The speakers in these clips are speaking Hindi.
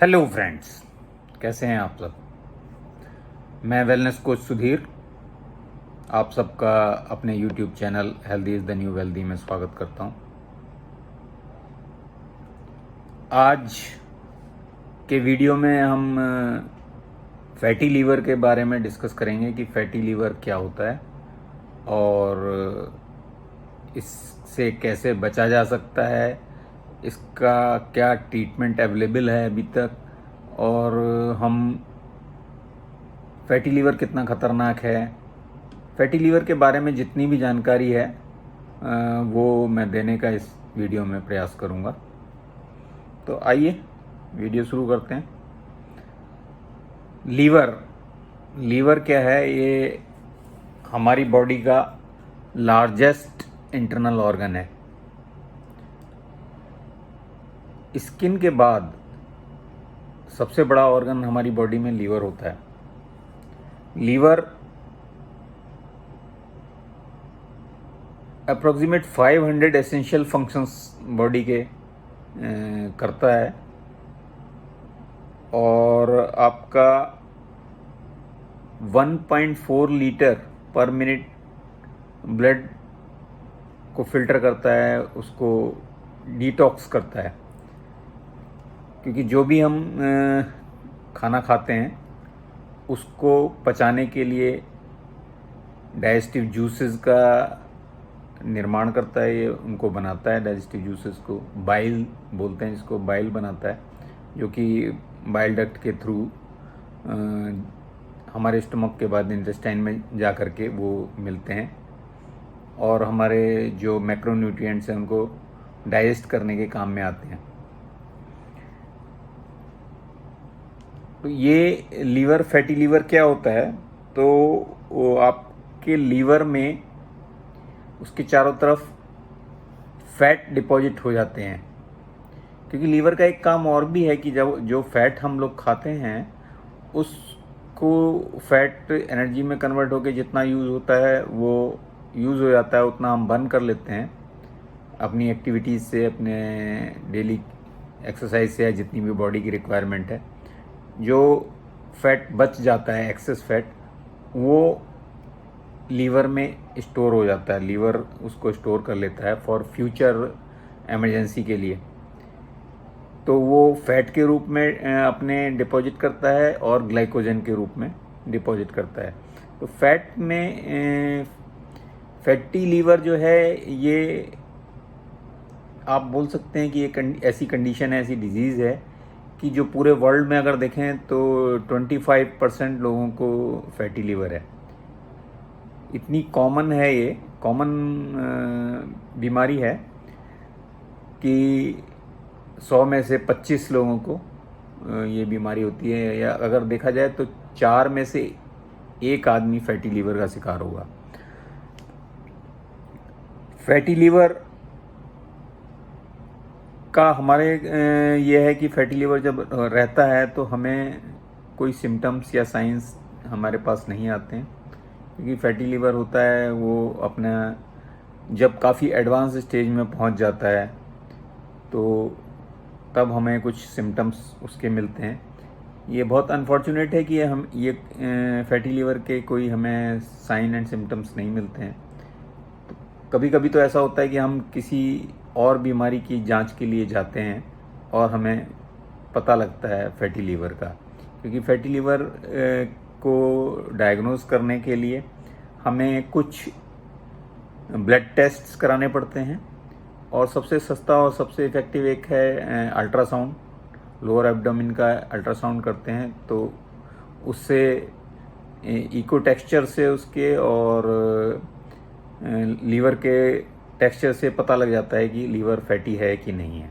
हेलो फ्रेंड्स, कैसे हैं आप सब। मैं वेलनेस कोच सुधीर आप सबका अपने YouTube channel healthy is the new wealthy में स्वागत करता हूं। आज के वीडियो में हम फैटी लीवर के बारे में डिस्कस करेंगे कि फैटी लीवर क्या होता है और इससे कैसे बचा जा सकता है, इसका क्या ट्रीटमेंट अवेलेबल है अभी तक, और हम फैटी लीवर कितना ख़तरनाक है। फैटी लीवर के बारे में जितनी भी जानकारी है वो मैं देने का इस वीडियो में प्रयास करूँगा। तो आइए वीडियो शुरू करते हैं। लीवर क्या है? ये हमारी बॉडी का लार्जेस्ट इंटरनल ऑर्गन है। स्किन के बाद सबसे बड़ा ऑर्गन हमारी बॉडी में लीवर होता है। Liver approximate 500 essential functions body के करता है और आपका 1.4 लीटर पर मिनट ब्लड को फिल्टर करता है, उसको डिटॉक्स करता है। क्योंकि जो भी हम खाना खाते हैं उसको पचाने के लिए डाइजेस्टिव जूसेस का निर्माण करता है, ये उनको बनाता है। डाइजेस्टिव जूसेस को बाइल बोलते हैं, इसको बाइल बनाता है, जो कि बाइल डक्ट के थ्रू हमारे स्टमक के बाद इंटेस्टाइन में जा कर के वो मिलते हैं और हमारे जो मैक्रोन्यूट्रिएंट्स हैं उनको डाइजेस्ट करने के काम में आते हैं। तो ये लीवर, फैटी लीवर क्या होता है? तो वो आपके लीवर में उसके चारों तरफ फैट डिपॉजिट हो जाते हैं। क्योंकि लीवर का एक काम और भी है कि जब जो फैट हम लोग खाते हैं उसको फैट एनर्जी में कन्वर्ट होकर जितना यूज़ होता है वो यूज़ हो जाता है, उतना हम बर्न कर लेते हैं अपनी एक्टिविटीज़ से, अपने डेली एक्सरसाइज से, या जितनी भी बॉडी की रिक्वायरमेंट है। जो फैट बच जाता है, एक्सेस फैट, वो लीवर में स्टोर हो जाता है। लीवर उसको स्टोर कर लेता है फॉर फ्यूचर इमरजेंसी के लिए। तो वो फैट के रूप में अपने डिपॉजिट करता है और ग्लाइकोजन के रूप में डिपॉजिट करता है। तो फैट में फैटी लीवर जो है, ये आप बोल सकते हैं कि ये ऐसी कंडीशन है, ऐसी डिजीज़ है कि जो पूरे वर्ल्ड में अगर देखें तो 25% लोगों को फैटी लीवर है। इतनी कॉमन है, ये कॉमन बीमारी है कि 100 में से 25 लोगों को ये बीमारी होती है, या अगर देखा जाए तो 4 में से 1 आदमी फैटी लीवर का शिकार होगा। फैटी लीवर का हमारे ये है कि फैटी लीवर जब रहता है तो हमें कोई सिम्टम्स या साइंस हमारे पास नहीं आते हैं। क्योंकि फैटी लीवर होता है वो अपना जब काफ़ी एडवांस स्टेज में पहुंच जाता है तो तब हमें कुछ सिम्टम्स उसके मिलते हैं। ये बहुत अनफॉर्चुनेट है कि ये फैटी लीवर के कोई हमें साइन एंड सिम्टम्स नहीं मिलते हैं। तो कभी कभी तो ऐसा होता है कि हम किसी और बीमारी की जांच के लिए जाते हैं और हमें पता लगता है फैटी लीवर का। क्योंकि फैटी लीवर को डायग्नोज करने के लिए हमें कुछ ब्लड टेस्ट्स कराने पड़ते हैं और सबसे सस्ता और सबसे इफ़ेक्टिव एक है अल्ट्रासाउंड। लोअर एब्डोमेन का अल्ट्रासाउंड करते हैं तो उससे इको टेक्सचर से उसके और लीवर के टेक्सचर से पता लग जाता है कि लीवर फैटी है कि नहीं है।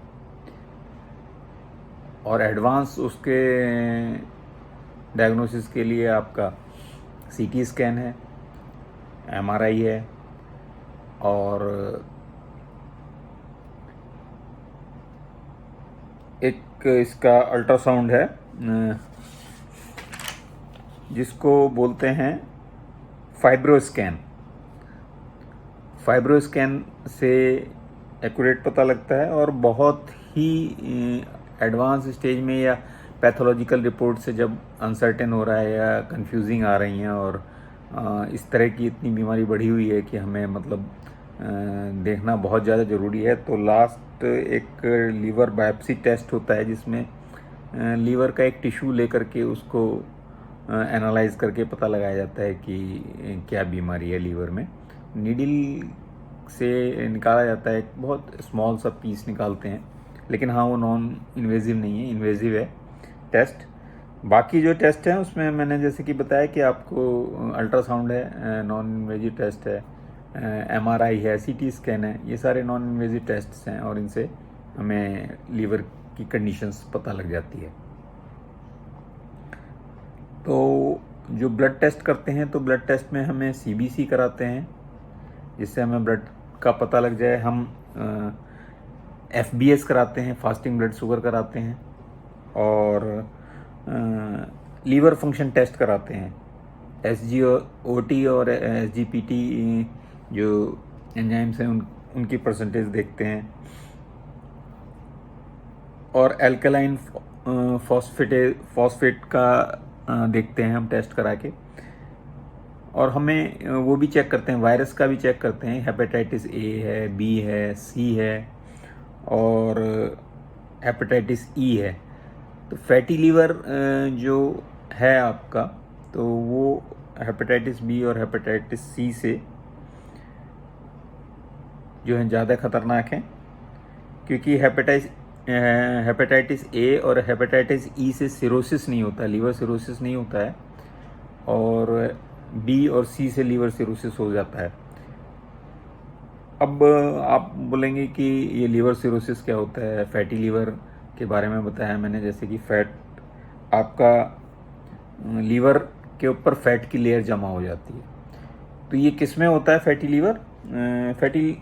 और एडवांस उसके डायग्नोसिस के लिए आपका सीटी स्कैन है, एमआरआई है और एक इसका अल्ट्रासाउंड है जिसको बोलते हैं फाइब्रोस्कैन। फाइब्रोस्कैन से एक्यूरेट पता लगता है और बहुत ही एडवांस स्टेज में या पैथोलॉजिकल रिपोर्ट से जब अनसर्टेन हो रहा है या कंफ्यूजिंग आ रही हैं और इस तरह की इतनी बीमारी बढ़ी हुई है कि हमें मतलब देखना बहुत ज़्यादा ज़रूरी है, तो लास्ट एक लीवर बायोप्सी टेस्ट होता है जिसमें लीवर का एक टिश्यू लेकर के उसको एनालाइज करके पता लगाया जाता है कि क्या बीमारी है लीवर में। नीडल से निकाला जाता है, एक बहुत स्मॉल सा पीस निकालते हैं, लेकिन हाँ वो नॉन इन्वेजिव नहीं है, इन्वेजिव है टेस्ट। बाकी जो टेस्ट हैं उसमें मैंने जैसे कि बताया कि आपको अल्ट्रासाउंड है, नॉन इन्वेजिव टेस्ट है, MRI है, CT स्कैन है, ये सारे नॉन इन्वेजिव टेस्ट्स हैं और इनसे हमें लीवर की कंडीशंस पता लग जाती है। तो जो ब्लड टेस्ट करते हैं तो ब्लड टेस्ट में हमें CBC कराते हैं जिससे हमें ब्लड का पता लग जाए। हम FBS कराते हैं, फास्टिंग ब्लड शुगर कराते हैं, और लीवर फंक्शन टेस्ट कराते हैं, SGOT और SGPT जो एंजाइम्स हैं उनकी परसेंटेज देखते हैं, और एल्कलाइन फॉस्फेट का देखते हैं हम टेस्ट करा के। और हमें वो भी चेक करते हैं, वायरस का भी चेक करते हैं, हेपेटाइटिस A है, B है, C है और हेपेटाइटिस E है। तो फैटी लीवर जो है आपका, तो वो हेपेटाइटिस B और हेपेटाइटिस C से जो है ज़्यादा खतरनाक है, क्योंकि हेपेटाइटिस A और हेपेटाइटिस E से सिरोसिस नहीं होता है, लीवर सिरोसिस नहीं होता है, और B और C से लीवर सिरोसिस हो जाता है। अब आप बोलेंगे कि ये लीवर सिरोसिस क्या होता है। फैटी लीवर के बारे में बताया मैंने, जैसे कि फैट आपका लीवर के ऊपर फैट की लेयर जमा हो जाती है। तो ये किस में होता है फैटी लीवर? फैटी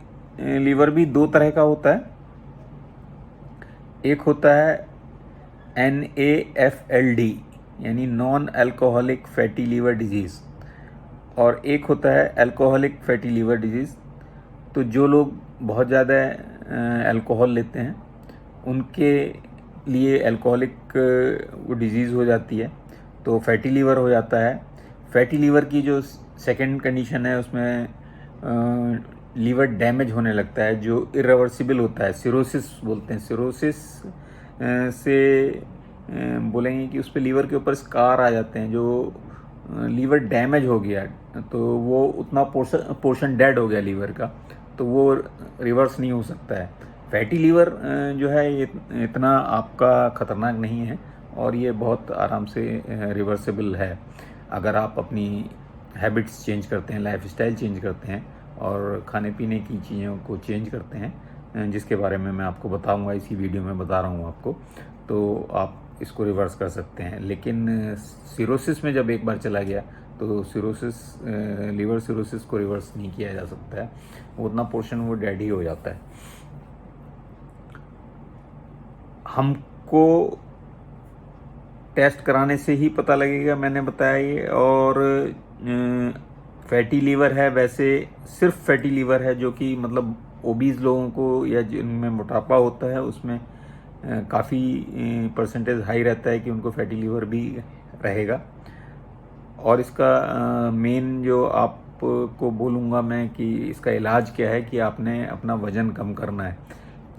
लीवर भी दो तरह का होता है। एक होता है NAFLD यानी non alcoholic fatty liver disease, और एक होता है अल्कोहलिक फैटी लीवर डिजीज़। तो जो लोग बहुत ज़्यादा अल्कोहल लेते हैं उनके लिए अल्कोहलिक वो डिजीज़ हो जाती है, तो फैटी लीवर हो जाता है। फैटी लीवर की जो सेकंड कंडीशन है उसमें लीवर डैमेज होने लगता है जो इरिवर्सिबल होता है, सिरोसिस बोलते हैं। सिरोसिस से बोलेंगे कि उस पर लीवर के ऊपर स्कार आ जाते हैं, जो लीवर डैमेज हो गया तो वो उतना पोर्शन डेड हो गया लीवर का, तो वो रिवर्स नहीं हो सकता है। फैटी लीवर जो है ये इतना आपका ख़तरनाक नहीं है और ये बहुत आराम से रिवर्सिबल है अगर आप अपनी हैबिट्स चेंज करते हैं, लाइफस्टाइल चेंज करते हैं और खाने पीने की चीज़ों को चेंज करते हैं, जिसके बारे में मैं आपको बताऊंगा, इसी वीडियो में बता रहा हूँ आपको। तो आप इसको रिवर्स कर सकते हैं। लेकिन सिरोसिस में जब एक बार चला गया तो सिरोसिस, लीवर सिरोसिस को रिवर्स नहीं किया जा सकता है, उतना पोर्शन वो डेड ही हो जाता है। हमको टेस्ट कराने से ही पता लगेगा, मैंने बताया ये। और फैटी लीवर है, वैसे सिर्फ फैटी लीवर है जो कि मतलब ओबीज लोगों को या जिनमें मोटापा होता है उसमें काफ़ी परसेंटेज हाई रहता है कि उनको फैटी लीवर भी रहेगा। और इसका मेन जो आपको बोलूँगा मैं कि इसका इलाज क्या है, कि आपने अपना वज़न कम करना है।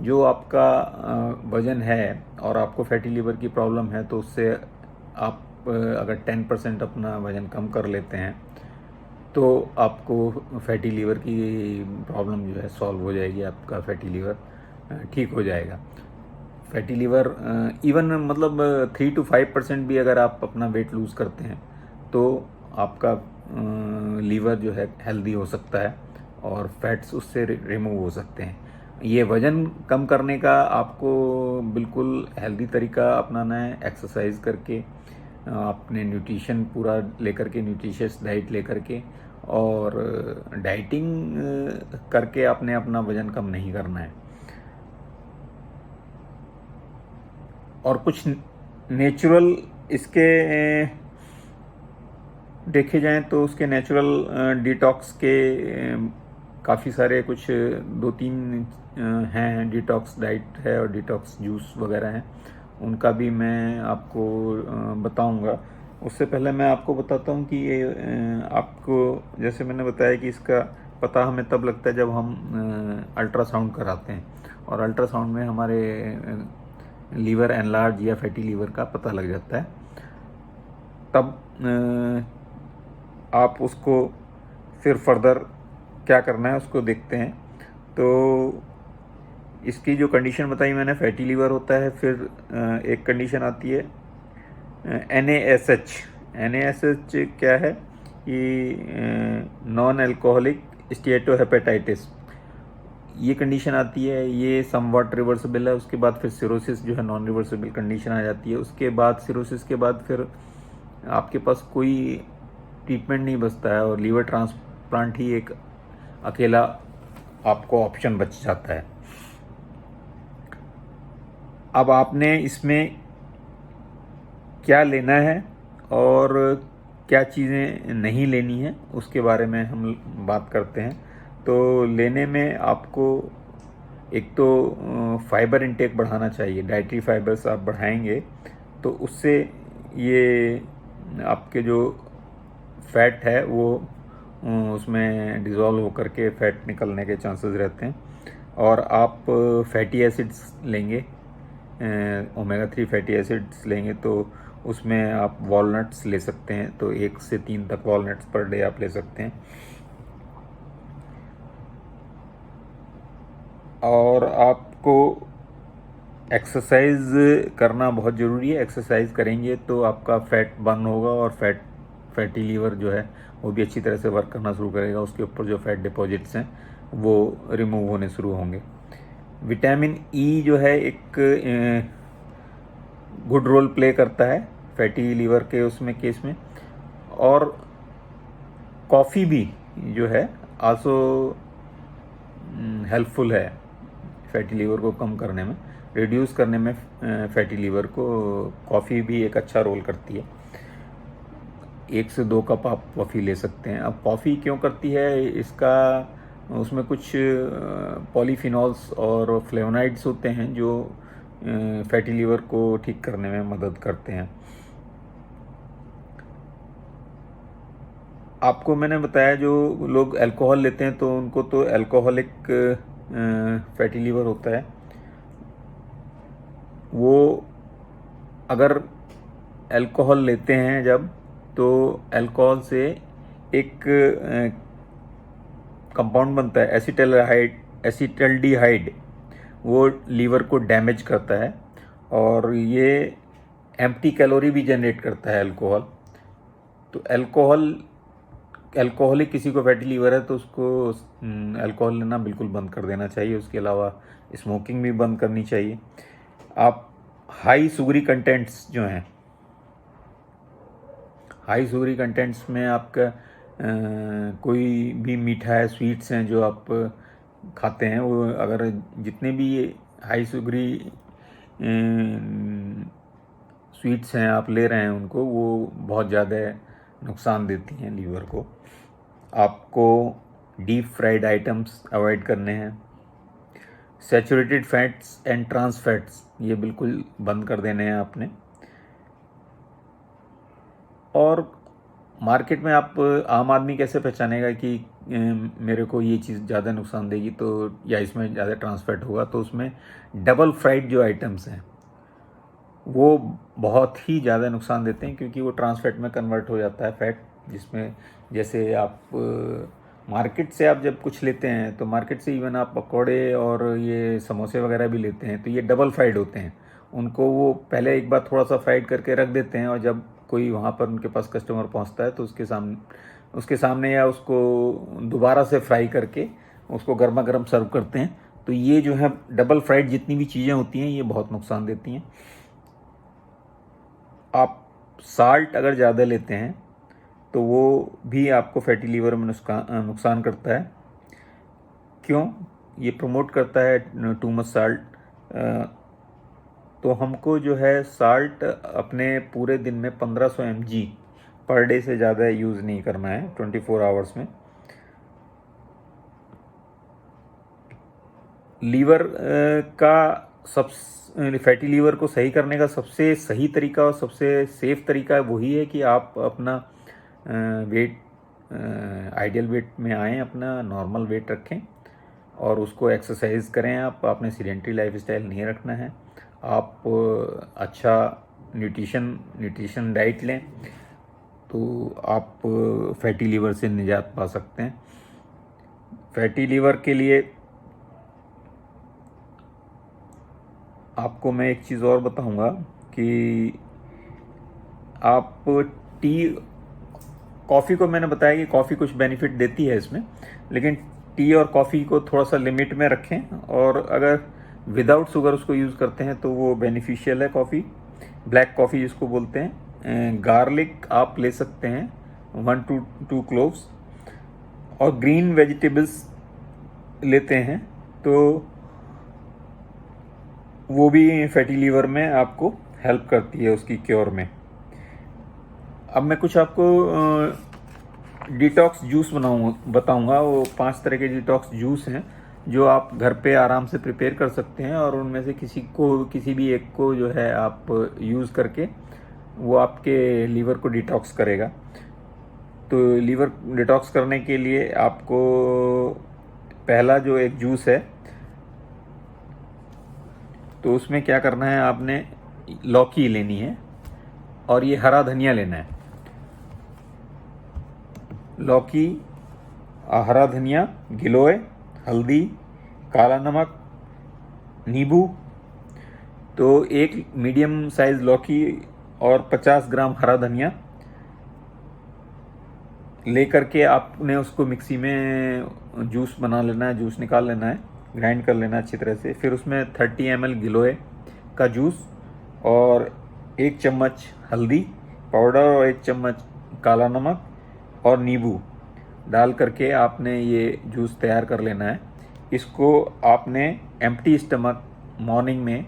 जो आपका वज़न है और आपको फैटी लीवर की प्रॉब्लम है, तो उससे आप अगर 10% अपना वज़न कम कर लेते हैं तो आपको फैटी लीवर की प्रॉब्लम जो है सॉल्व हो जाएगी, आपका फैटी लीवर ठीक हो जाएगा। फैटी लीवर इवन मतलब 3 to 5% भी अगर आप अपना वेट लूज़ करते हैं तो आपका लीवर जो है हेल्दी हो सकता है और फैट्स उससे रिमूव हो सकते हैं। ये वज़न कम करने का आपको बिल्कुल हेल्दी तरीका अपनाना है, एक्सरसाइज करके, अपने न्यूट्रिशन पूरा लेकर के, न्यूट्रिशियस डाइट लेकर के, और डाइटिंग करके आपने अपना वज़न कम नहीं करना है। और कुछ नेचुरल इसके देखे जाएं तो उसके नेचुरल डिटॉक्स के काफ़ी सारे कुछ 2-3 हैं। डिटॉक्स डाइट है और डिटॉक्स जूस वगैरह हैं, उनका भी मैं आपको बताऊंगा। उससे पहले मैं आपको बताता हूँ कि ये आपको जैसे मैंने बताया कि इसका पता हमें तब लगता है जब हम अल्ट्रासाउंड कराते हैं, और अल्ट्रासाउंड में हमारे लीवर एनलार्ज या फैटी लीवर का पता लग जाता है। तब आप उसको फिर फर्दर क्या करना है उसको देखते हैं। तो इसकी जो कंडीशन बताई मैंने, फैटी लीवर होता है। फिर एक कंडीशन आती है NaSH। NaSH क्या है कि नॉन अल्कोहलिक स्टीएटोहेपेटाइटिस, ये कंडीशन आती है। ये समवॉट रिवर्सिबल है। उसके बाद फिर सिरोसिस जो है नॉन रिवर्सिबल कंडीशन आ जाती है। उसके बाद सिरोसिस के बाद फिर आपके पास कोई ट्रीटमेंट नहीं बचता है, और लीवर ट्रांसप्लांट ही एक अकेला आपको ऑप्शन बच जाता है। अब आपने इसमें क्या लेना है और क्या चीज़ें नहीं लेनी है उसके बारे में हम बात करते हैं। तो लेने में आपको एक तो फाइबर इनटेक बढ़ाना चाहिए। डाइटरी फाइबर्स आप बढ़ाएंगे तो उससे ये आपके जो फैट है वो उसमें डिज़ोल्व होकर के फैट निकलने के चांसेस रहते हैं। और आप फैटी एसिड्स लेंगे, ओमेगा 3 फैटी एसिड्स लेंगे तो उसमें आप वॉलनट्स ले सकते हैं। तो 1 से 3 तक वॉलनट्स पर डे आप ले सकते हैं। और आपको एक्सरसाइज करना बहुत ज़रूरी है। एक्सरसाइज करेंगे तो आपका फैट बर्न होगा, और फैटी लीवर जो है वो भी अच्छी तरह से वर्क करना शुरू करेगा। उसके ऊपर जो फैट डिपॉजिट्स हैं वो रिमूव होने शुरू होंगे। विटामिन ई जो है एक गुड रोल प्ले करता है फैटी लीवर के उसमें केस में। और कॉफ़ी भी जो है आल्सो हेल्पफुल है फैटी लीवर को कम करने में, रिड्यूस करने में। फैटी लीवर को कॉफ़ी भी एक अच्छा रोल करती है। 1 से 2 कप आप कॉफ़ी ले सकते हैं। अब कॉफ़ी क्यों करती है, इसका उसमें कुछ पॉलीफिनॉल्स और फ्लेवोनाइड्स होते हैं जो फैटी लीवर को ठीक करने में मदद करते हैं। आपको मैंने बताया जो लोग अल्कोहल लेते हैं तो उनको तो अल्कोहलिक फैटी लीवर होता है। वो अगर अल्कोहल लेते हैं जब, तो अल्कोहल से एक कंपाउंड बनता है एसिटल्डिहाइड, वो लीवर को डैमेज करता है। और ये एम्प्टी कैलोरी भी जनरेट करता है अल्कोहल। तो अल्कोहलिक किसी को फैटी लीवर है तो उसको अल्कोहल लेना बिल्कुल बंद कर देना चाहिए। उसके अलावा स्मोकिंग भी बंद करनी चाहिए। आप हाई शुगरी कंटेंट्स जो हैं, हाई शुगरी कंटेंट्स में आपका कोई भी मीठा है, स्वीट्स हैं जो आप खाते हैं, वो अगर जितने भी हाई शुगरी स्वीट्स हैं आप ले रहे हैं उनको, वो बहुत ज़्यादा नुकसान देती हैं लीवर को। आपको डीप फ्राइड आइटम्स अवॉइड करने हैं। Saturated fats and trans fats ये बिल्कुल बंद कर देने हैं आपने। और मार्केट में आप आम आदमी कैसे पहचानेगा कि मेरे को ये चीज़ ज़्यादा नुकसान देगी तो, या इसमें ज़्यादा ट्रांस फैट होगा, तो उसमें डबल फ्राइड जो आइटम्स हैं वो बहुत ही ज़्यादा नुकसान देते हैं, क्योंकि वो ट्रांस फैट में कन्वर्ट हो जाता है फैट। जिसमें जैसे आप मार्केट से आप जब कुछ लेते हैं तो मार्केट से इवन आप पकौड़े और ये समोसे वगैरह भी लेते हैं तो ये डबल फ्राइड होते हैं। उनको वो पहले एक बार थोड़ा सा फ्राइड करके रख देते हैं, और जब कोई वहाँ पर उनके पास कस्टमर पहुँचता है तो उसके सामने या उसको दोबारा से फ्राई करके उसको गर्मा गर्म सर्व करते हैं। तो ये जो है डबल फ्राइड जितनी भी चीज़ें होती हैं ये बहुत नुकसान देती हैं। आप साल्ट अगर ज़्यादा लेते हैं तो वो भी आपको फैटी लीवर में नुकसान करता है। क्यों? ये प्रमोट करता है टू मच साल्ट। तो हमको जो है साल्ट अपने पूरे दिन में 1500 mg पर डे से ज़्यादा यूज़ नहीं करना है 24 आवर्स में। लीवर का सब फैटी लीवर को सही करने का सबसे सही तरीका और सबसे सेफ तरीका वही है कि आप अपना वेट आइडियल वेट में आएँ, अपना नॉर्मल वेट रखें और उसको एक्सरसाइज करें। आप आपने सीडेंटरी लाइफस्टाइल नहीं रखना है। आप अच्छा न्यूट्रिशन डाइट लें तो आप फैटी लीवर से निजात पा सकते हैं। फैटी लीवर के लिए आपको मैं एक चीज़ और बताऊंगा कि आप कॉफ़ी को मैंने बताया कि कॉफ़ी कुछ बेनिफिट देती है इसमें, लेकिन टी और कॉफ़ी को थोड़ा सा लिमिट में रखें और अगर विदाउट शुगर उसको यूज़ करते हैं तो वो बेनिफिशियल है। कॉफ़ी, ब्लैक कॉफ़ी जिसको बोलते हैं। गार्लिक आप ले सकते हैं 1 to 2 क्लोव्स, और ग्रीन वेजिटेबल्स लेते हैं तो वो भी फैटी लीवर में आपको हेल्प करती है उसकी क्योर में। अब मैं कुछ आपको डिटॉक्स जूस बताऊंगा। वो 5 तरह के डिटॉक्स जूस हैं जो आप घर पे आराम से प्रिपेयर कर सकते हैं, और उनमें से किसी भी एक को जो है आप यूज़ करके वो आपके लीवर को डिटॉक्स करेगा। तो लीवर डिटॉक्स करने के लिए आपको पहला जो एक जूस है तो उसमें क्या करना है, आपने लौकी लेनी है और ये हरा धनिया लेना है। लौकी, हरा धनिया, गिलोय, हल्दी, काला नमक, नींबू। तो एक मीडियम साइज लौकी और 50 ग्राम हरा धनिया लेकर के आपने उसको मिक्सी में जूस बना लेना है, जूस निकाल लेना है, ग्राइंड कर लेना है अच्छी तरह से। फिर उसमें 30 ml गिलोय का जूस और 1 चम्मच हल्दी पाउडर और 1 चम्मच काला नमक और नींबू डाल करके आपने ये जूस तैयार कर लेना है। इसको आपने एम्प्टी स्टमक मॉर्निंग में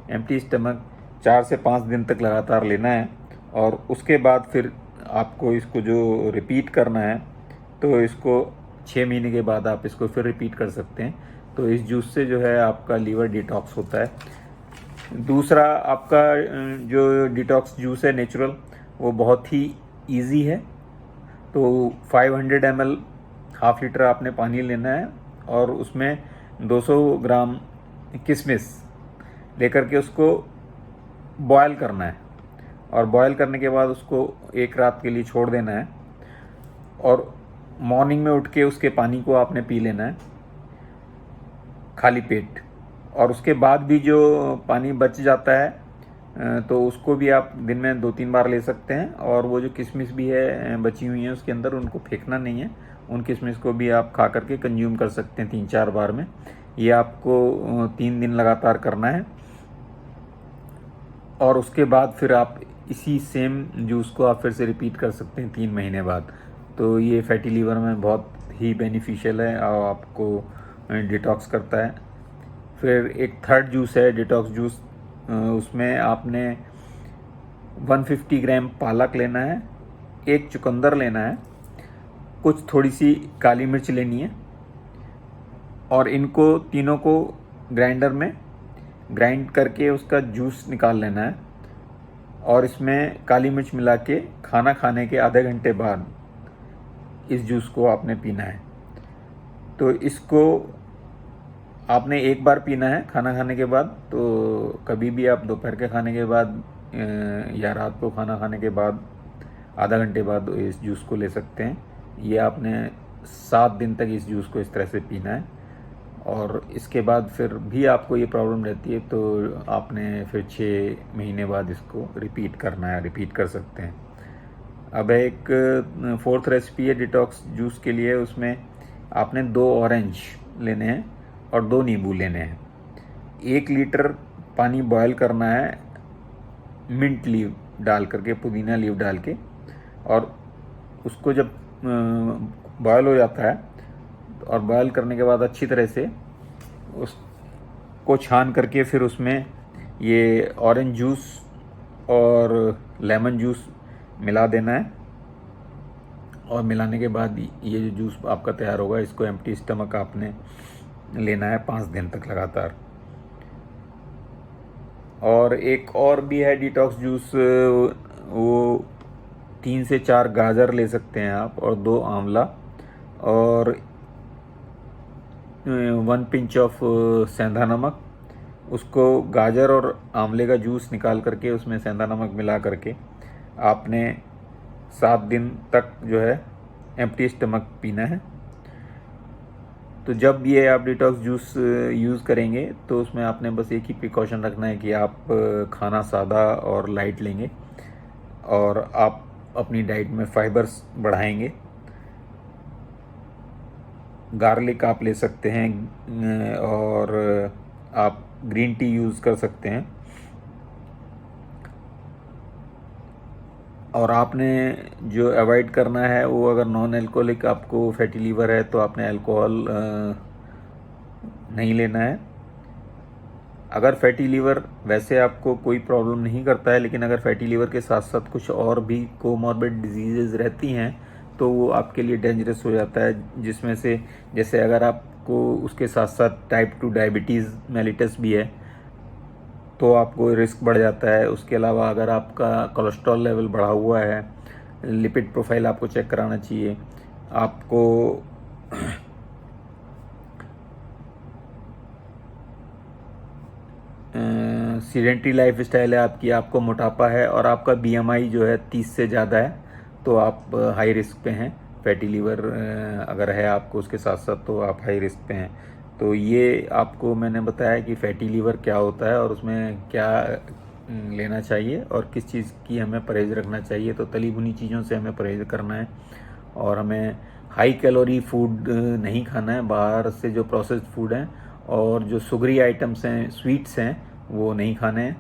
एम्प्टी स्टमक 4 से 5 दिन तक लगातार लेना है, और उसके बाद फिर आपको इसको जो रिपीट करना है तो इसको 6 महीने के बाद आप इसको फिर रिपीट कर सकते हैं। तो इस जूस से जो है आपका लीवर डिटॉक्स होता है। दूसरा आपका जो डिटॉक्स जूस है नेचुरल, वो बहुत ही इजी है। तो 500 ml हाफ लीटर आपने पानी लेना है और उसमें 200 ग्राम किशमिश लेकर के उसको बॉयल करना है, और बॉयल करने के बाद उसको एक रात के लिए छोड़ देना है, और मॉर्निंग में उठ के उसके पानी को आपने पी लेना है खाली पेट। और उसके बाद भी जो पानी बच जाता है तो उसको भी आप दिन में 2-3 बार ले सकते हैं, और वो जो किशमिश भी है बची हुई है उसके अंदर, उनको फेंकना नहीं है। उन किशमिश को भी आप खा करके कंज्यूम कर सकते हैं 3-4 बार में। ये आपको 3 दिन लगातार करना है, और उसके बाद फिर आप इसी सेम जूस को आप फिर से रिपीट कर सकते हैं 3 महीने बाद। तो ये फैटी लीवर में बहुत ही बेनिफिशियल है और आपको डिटॉक्स करता है। फिर एक थर्ड जूस है डिटॉक्स जूस, उसमें आपने 150 ग्राम पालक लेना है, 1 चुकंदर लेना है, कुछ थोड़ी सी काली मिर्च लेनी है, और इनको तीनों को ग्राइंडर में ग्राइंड करके उसका जूस निकाल लेना है, और इसमें काली मिर्च मिला के खाना खाने के आधे घंटे बाद इस जूस को आपने पीना है। तो इसको आपने एक बार पीना है खाना खाने के बाद। तो कभी भी आप दोपहर के खाने के बाद या रात को खाना खाने के बाद आधा घंटे बाद इस जूस को ले सकते हैं। ये आपने 7 दिन तक इस जूस को इस तरह से पीना है, और इसके बाद फिर भी आपको ये प्रॉब्लम रहती है तो आपने फिर 6 महीने बाद इसको रिपीट करना है, रिपीट कर सकते हैं। अब एक 4th रेसिपी है डिटॉक्स जूस के लिए। उसमें आपने 2 ऑरेंज लेने हैं और 2 नींबू लेने हैं। 1 लीटर पानी बॉयल करना है मिंट लीव डाल करके, पुदीना लीव डाल के, और उसको जब बॉयल हो जाता है और बॉयल करने के बाद अच्छी तरह से उसको छान करके फिर उसमें ये ऑरेंज जूस और लेमन जूस मिला देना है, और मिलाने के बाद ये जो जूस आपका तैयार होगा इसको एम्प्टी स्टमक आपने लेना है 5 दिन तक लगातार। और एक और भी है डिटॉक्स जूस, वो 3 से 4 गाजर ले सकते हैं आप, और 2 आंवला, और 1 पिंच ऑफ सेंधा नमक। उसको गाजर और आंवले का जूस निकाल करके उसमें सेंधा नमक मिला करके आपने 7 दिन तक जो है एम्प्टी स्टमक पीना है। तो जब ये आप डिटॉक्स जूस यूज़ करेंगे तो उसमें आपने बस एक ही प्रिकॉशन रखना है कि आप खाना सादा और लाइट लेंगे, और आप अपनी डाइट में फाइबर्स बढ़ाएंगे। गार्लिक आप ले सकते हैं, और आप ग्रीन टी यूज़ कर सकते हैं। और आपने जो अवॉइड करना है वो, अगर नॉन अल्कोहलिक आपको फैटी लीवर है तो आपने अल्कोहल नहीं लेना है। अगर फैटी लीवर वैसे आपको कोई प्रॉब्लम नहीं करता है, लेकिन अगर फैटी लीवर के साथ साथ कुछ और भी कोमॉर्बिड डिजीज़ेज़ रहती हैं तो वो आपके लिए डेंजरस हो जाता है, जिसमें से जैसे अगर आपको उसके साथ साथ टाइप 2 डायबिटीज़ मेलिटस भी है तो आपको रिस्क बढ़ जाता है। उसके अलावा अगर आपका कोलेस्ट्रॉल लेवल बढ़ा हुआ है, लिपिड प्रोफाइल आपको चेक कराना चाहिए। आपको सीडेंट्री लाइफ स्टाइल है आपकी, आपको मोटापा है, और आपका बीएमआई जो है 30 से ज़्यादा है, तो आप हाई रिस्क पे हैं। फैटी लीवर अगर है आपको उसके साथ साथ, तो आप हाई रिस्क पे हैं। तो ये आपको मैंने बताया कि फैटी लीवर क्या होता है और उसमें क्या लेना चाहिए और किस चीज़ की हमें परहेज़ रखना चाहिए। तो तली भुनी चीज़ों से हमें परहेज़ करना है, और हमें हाई कैलोरी फूड नहीं खाना है। बाहर से जो प्रोसेस्ड फूड हैं और जो शुगरी आइटम्स हैं, स्वीट्स हैं, वो नहीं खाने हैं।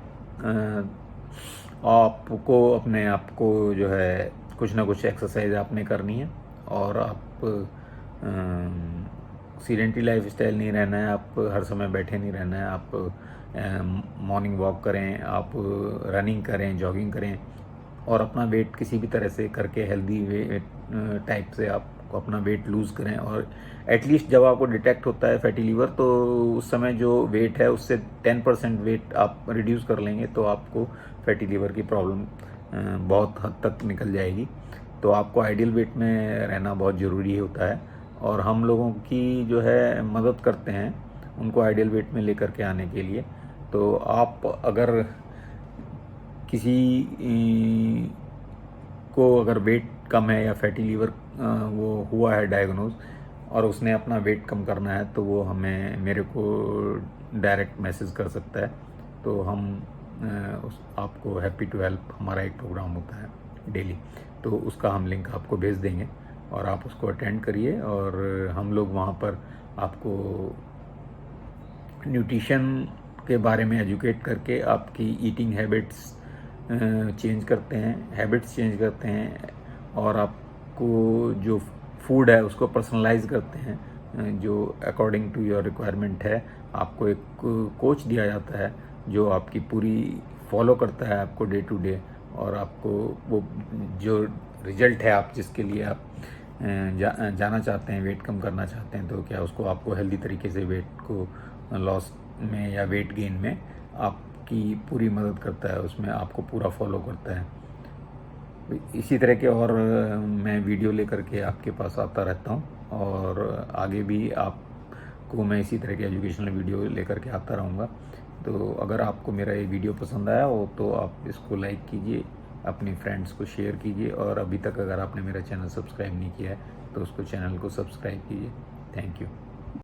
आपको अपने आप को जो है कुछ ना कुछ एक्सरसाइज आपने करनी है, और आप सीडेंट्री लाइफ स्टाइल नहीं रहना है, आप हर समय बैठे नहीं रहना है। आप मॉर्निंग वॉक करें, आप रनिंग करें, जॉगिंग करें, और अपना वेट किसी भी तरह से करके हेल्दी वेट टाइप से आप अपना वेट लूज़ करें। और एटलीस्ट जब आपको डिटेक्ट होता है फैटी लीवर, तो उस समय जो वेट है उससे 10% वेट आप रिड्यूस कर लेंगे तो आपको फैटी लीवर की प्रॉब्लम बहुत हद तक निकल जाएगी। तो आपको आइडियल वेट में रहना बहुत ज़रूरी होता है, और हम लोगों की जो है मदद करते हैं उनको आइडियल वेट में लेकर के आने के लिए। तो आप अगर किसी को अगर वेट कम है या फैटी लीवर वो हुआ है डायग्नोज, और उसने अपना वेट कम करना है, तो वो हमें मेरे को डायरेक्ट मैसेज कर सकता है। तो हम उस आपको हैप्पी टू हेल्प, हमारा एक प्रोग्राम होता है डेली, तो उसका हम लिंक आपको भेज देंगे, और आप उसको अटेंड करिए। और हम लोग वहाँ पर आपको न्यूट्रिशन के बारे में एजुकेट करके आपकी ईटिंग हैबिट्स चेंज करते हैं, और आपको जो फूड है उसको पर्सनलाइज करते हैं, जो अकॉर्डिंग टू योर रिक्वायरमेंट है। आपको एक कोच दिया जाता है जो आपकी पूरी फॉलो करता है आपको डे टू डे, और आपको वो जो रिजल्ट है आप जिसके लिए आप जाना चाहते हैं, वेट कम करना चाहते हैं, तो क्या उसको आपको हेल्दी तरीके से वेट को लॉस में या वेट गेन में आपकी पूरी मदद करता है, उसमें आपको पूरा फॉलो करता है। इसी तरह के और मैं वीडियो लेकर के आपके पास आता रहता हूँ, और आगे भी आपको मैं इसी तरह के एजुकेशनल वीडियो लेकर के आता रहूँगा। तो अगर आपको मेरा ये वीडियो पसंद आया हो तो आप इसको लाइक कीजिए, अपने फ्रेंड्स को शेयर कीजिए, और अभी तक अगर आपने मेरा चैनल सब्सक्राइब नहीं किया है तो उसको चैनल को सब्सक्राइब कीजिए। Thank you.